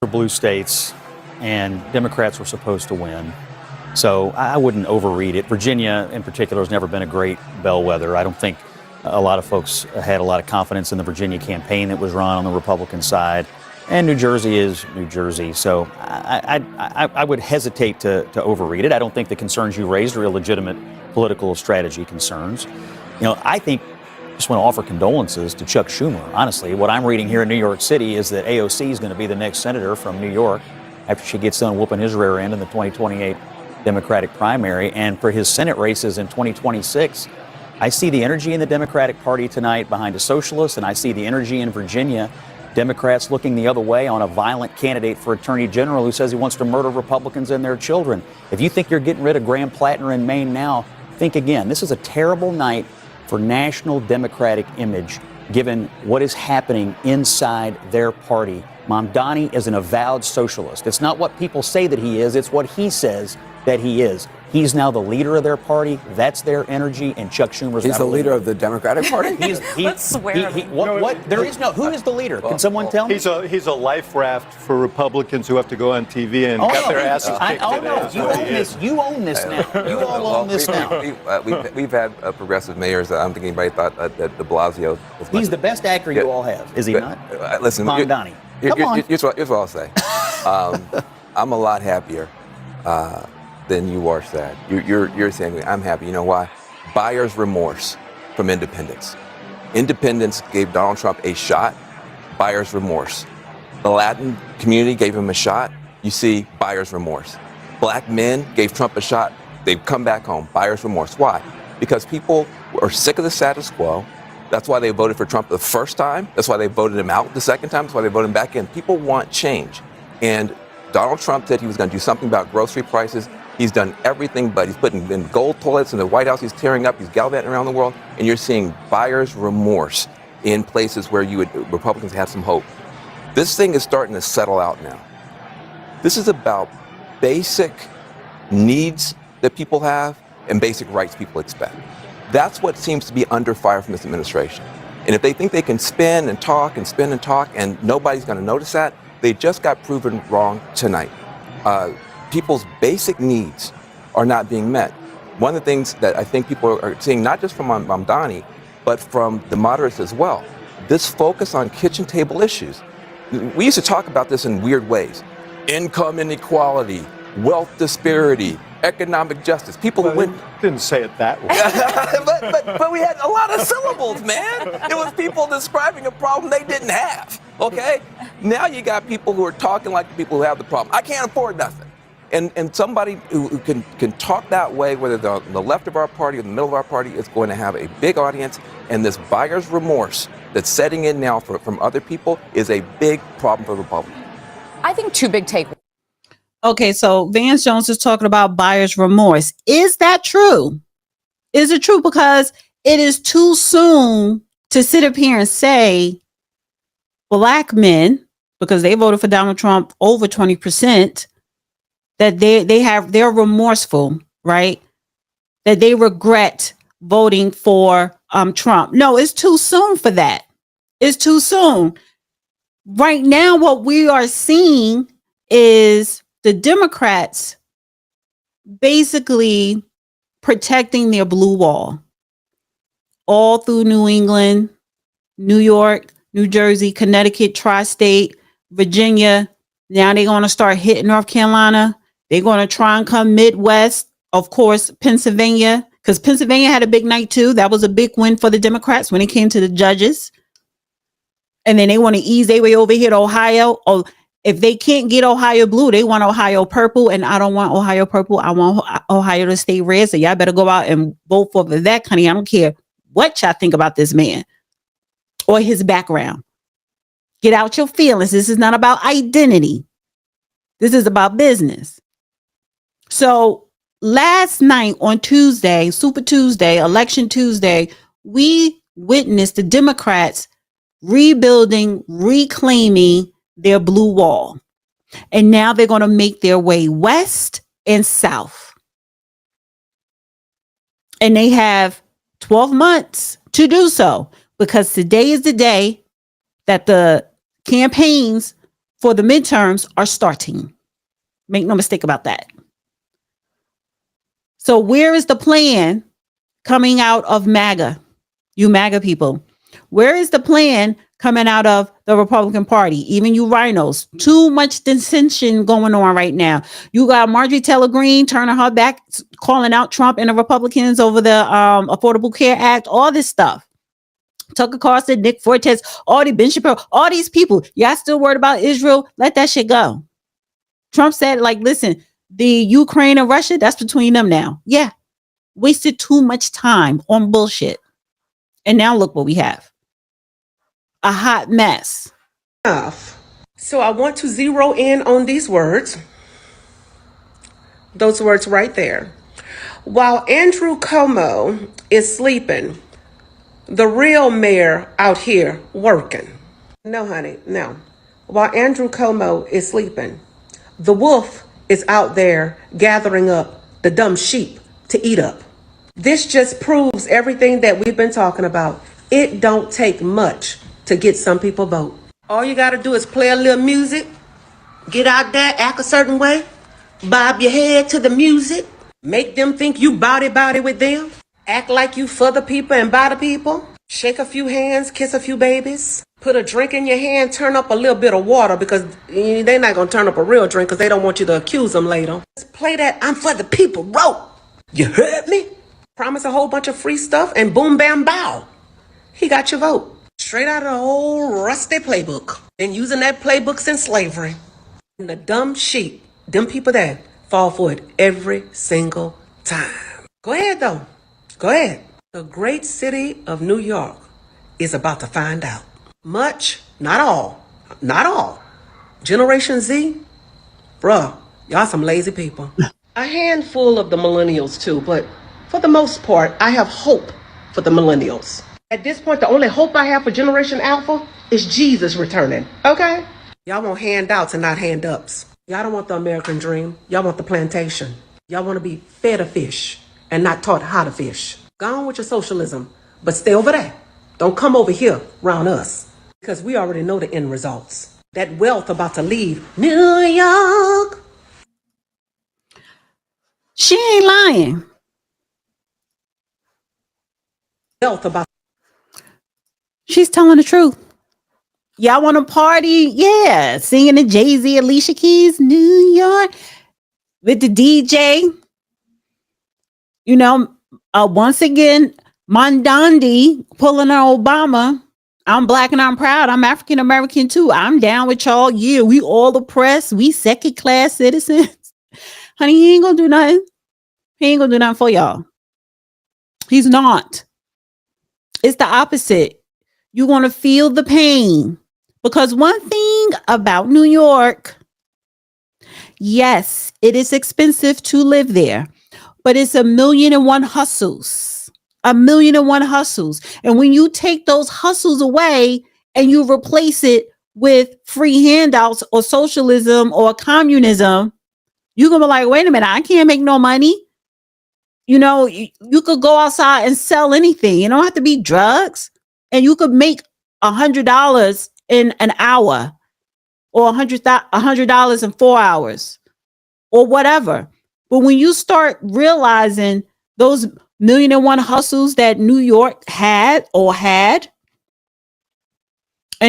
blue states, and Democrats were supposed to win. So I wouldn't overread it. Virginia, in particular, has never been a great bellwether. I don't think a lot of folks had a lot of confidence in the Virginia campaign that was run on the Republican side. And New Jersey is New Jersey. So I would hesitate to overread it. I don't think the concerns you raised are illegitimate political strategy concerns. I think just want to offer condolences to Chuck Schumer. Honestly, what I'm reading here in New York City is that AOC is going to be the next senator from New York after she gets done whooping his rear end in the 2028 Democratic primary. And for his Senate races in 2026, I see the energy in the Democratic Party tonight behind a socialist, and I see the energy in Virginia, Democrats looking the other way on a violent candidate for attorney general who says he wants to murder Republicans and their children. If you think you're getting rid of Graham Plattner in Maine now, think again. This is a terrible night for national Democratic image, given what is happening inside their party. Mamdani is an avowed socialist. It's not what people say that he is, it's what he says that he is. He's now the leader of their party. That's their energy, and Chuck Schumer's He's the leader of the Democratic Party? Let's swear. There is no. Who is the leader? Can someone tell me? He's a life raft for Republicans who have to go on TV and get their asses kicked today. You own this now. You all own this now. We've had progressive mayors. I don't think anybody thought that de Blasio was. He's the best actor you all have, is he not? Listen, Mamdani. Here's what I'll say. I'm a lot happier than you are sad. You're saying I'm happy. You know why? Buyer's remorse from independents. Independents gave Donald Trump a shot. Buyer's remorse. The Latin community gave him a shot. You see, buyer's remorse. Black men gave Trump a shot. They've come back home. Buyer's remorse. Why? Because people are sick of the status quo. That's why they voted for Trump the first time. That's why they voted him out the second time. That's why they voted him back in. People want change. And Donald Trump said he was going to do something about grocery prices. He's done everything, but he's putting in gold toilets in the White House. He's tearing up. He's gallivanting around the world. And you're seeing buyer's remorse in places where Republicans had some hope. This thing is starting to settle out now. This is about basic needs that people have and basic rights people expect. That's what seems to be under fire from this administration. And if they think they can spin and talk and spin and talk and nobody's going to notice that, they just got proven wrong tonight. People's basic needs are not being met. One of the things that I think people are seeing, not just from Mamdani, but from the moderates as well, this focus on kitchen table issues. We used to talk about this in weird ways. Income inequality, wealth disparity, economic justice. People who went didn't say it that way. but we had a lot of syllables, man. It was people describing a problem they didn't have. Okay? Now you got people who are talking like the people who have the problem. I can't afford nothing. And somebody who can talk that way, whether they're on the left of our party or the middle of our party, is going to have a big audience. And this buyer's remorse that's setting in now from other people is a big problem for Republicans. I think two big takeaways. Okay, so Vance Jones is talking about buyer's remorse. Is that true? Is it true? Because it is too soon to sit up here and say Black men, because they voted for Donald Trump over 20%, that they're remorseful, right? That they regret voting for Trump. No, it's too soon for that. It's too soon. Right now, what we are seeing is the Democrats basically protecting their blue wall all through New England, New York, New Jersey, Connecticut, tri-state, Virginia. Now they're going to start hitting North Carolina. They're going to try and come Midwest, of course, Pennsylvania, because Pennsylvania had a big night too. That was a big win for the Democrats when it came to the judges. And then they want to ease their way over here to Ohio. Or if they can't get Ohio blue, they want Ohio purple. And I don't want Ohio purple. I want Ohio to stay red. So y'all better go out and vote for that, honey. I don't care what y'all think about this man or his background. Get out your feelings. This is not about identity. This is about business. So last night on Tuesday, Super Tuesday, Election Tuesday, we witnessed the Democrats rebuilding, reclaiming their blue wall. And now they're going to make their way west and south. And they have 12 months to do so, because today is the day that the campaigns for the midterms are starting. Make no mistake about that. So where is the plan coming out of MAGA? You MAGA people. Where is the plan coming out of the Republican Party? Even you rhinos. Too much dissension going on right now. You got Marjorie Taylor Greene turning her back, calling out Trump and the Republicans over the Affordable Care Act, all this stuff. Tucker Carlson, Nick Fortes, all the Ben Shapiro, all these people. Y'all still worried about Israel? Let that shit go. Trump said, like, listen, the Ukraine and Russia, that's between them now. Yeah. Wasted too much time on bullshit. And now look what we have. A hot mess. So I want to zero in on these words. Those words right there. While Andrew Cuomo is sleeping, the real mayor out here working. No, honey, no. While Andrew Cuomo is sleeping, the wolf is out there gathering up the dumb sheep to eat up. This just proves everything that we've been talking about. It don't take much to get some people vote. All you got to do is play a little music, get out there, act a certain way, bob your head to the music, make them think you body with them, act like you for the people and by the people, shake a few hands, kiss a few babies, put a drink in your hand, turn up a little bit of water because they're not going to turn up a real drink because they don't want you to accuse them later. Just play that I'm for the people rope. You heard me? Promise a whole bunch of free stuff and boom, bam, bow. He got your vote. Straight out of the old rusty playbook. Been using that playbook since slavery. And the dumb sheep, them people there, fall for it every single time. Go ahead, though. Go ahead. The great city of New York is about to find out. Much, not all. Not all. Generation Z, bruh, y'all some lazy people. A handful of the millennials, too, but for the most part, I have hope for the millennials. At this point, the only hope I have for Generation Alpha is Jesus returning, okay? Y'all want handouts and not hand-ups. Y'all don't want the American dream. Y'all want the plantation. Y'all want to be fed a fish and not taught how to fish. Go on with your socialism, but stay over there. Don't come over here around us because we already know the end results. That wealth about to leave New York. She ain't lying. Wealth about. She's telling the truth. Y'all want to party? Yeah. Singing the Jay-Z, Alicia Keys, New York with the DJ. You know, once again, Mondandi pulling on Obama. I'm black and I'm proud. I'm African American too. I'm down with y'all. Yeah, we all oppressed. We second class citizens. Honey, he ain't gonna do nothing. He ain't gonna do nothing for y'all. He's not. It's the opposite. You're going to feel the pain. Because one thing about New York, yes, it is expensive to live there, but it's 1,000,001 hustles. 1,000,001 hustles. And when you take those hustles away and you replace it with free handouts or socialism or communism, you're going to be like, wait a minute, I can't make no money. You know, you could go outside and sell anything. You don't have to be drugs. And you could make $100 in an hour or $100 in 4 hours or whatever. But when you start realizing those 1,000,001 hustles that New York had, and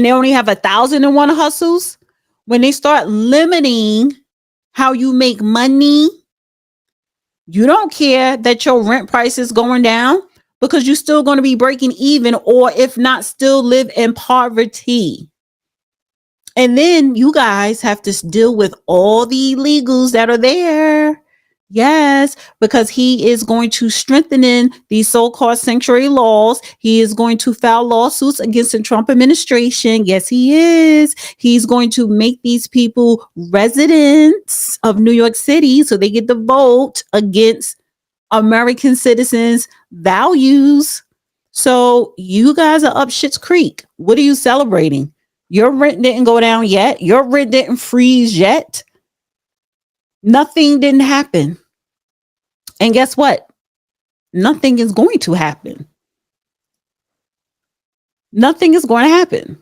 they only have 1,001 hustles, when they start limiting how you make money, you don't care that your rent price is going down because you're still going to be breaking even, or if not, still live in poverty. And then you guys have to deal with all the illegals that are there. Yes, because he is going to strengthen in these so-called sanctuary laws. He is going to file lawsuits against the Trump administration. Yes, he is. He's going to make these people residents of New York City so they get to vote against American citizens' values. So you guys are up Schitt's Creek. What are you celebrating? Your rent didn't go down yet. Your rent didn't freeze yet. Nothing didn't happen. And guess what? Nothing is going to happen. Nothing is going to happen.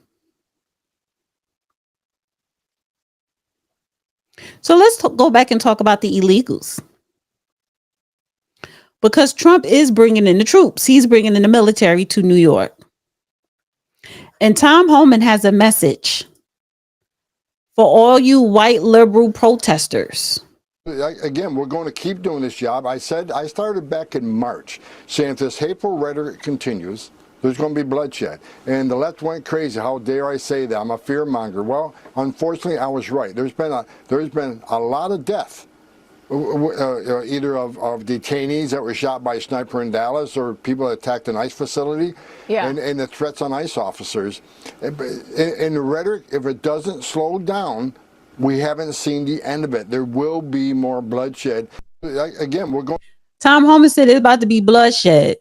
So let's go back and talk about the illegals. Because Trump is bringing in the troops. He's bringing in the military to New York. And Tom Homan has a message for all you white liberal protesters. Again, we're going to keep doing this job. I started back in March saying if this hateful rhetoric continues, there's going to be bloodshed. And the left went crazy. How dare I say that? I'm a fear monger. Well, unfortunately, I was right. There's been a lot of death, either of detainees that were shot by a sniper in Dallas or people that attacked an ICE facility, and the threats on ICE officers. And the rhetoric, if it doesn't slow down, we haven't seen the end of it. There will be more bloodshed. Again, we're going. Tom Homan said it's about to be bloodshed.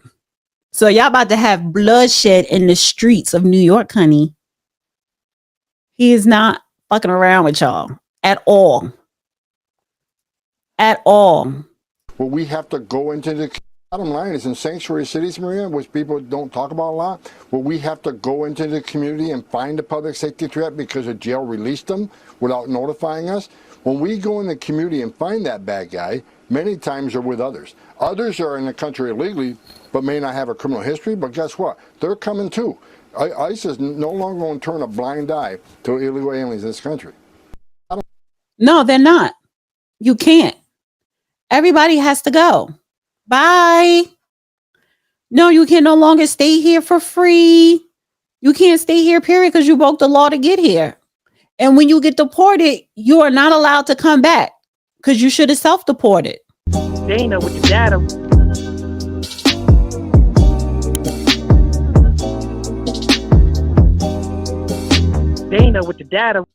So y'all about to have bloodshed in the streets of New York, honey. He is not fucking around with y'all at all. At all. Well, we have to go into the bottom line is in sanctuary cities, Maria, which people don't talk about a lot. Well, we have to go into the community and find a public safety threat because the jail released them without notifying us. When we go in the community and find that bad guy, many times are with others. Others are in the country illegally, but may not have a criminal history. But guess what? They're coming too. ICE is no longer going to turn a blind eye to illegal aliens in this country. No, they're not. You can't. Everybody has to go. Bye. No, you can no longer stay here for free. You can't stay here, period, because you broke the law to get here. And when you get deported, you are not allowed to come back because you should have self-deported. Dana with the data. Dana with the data.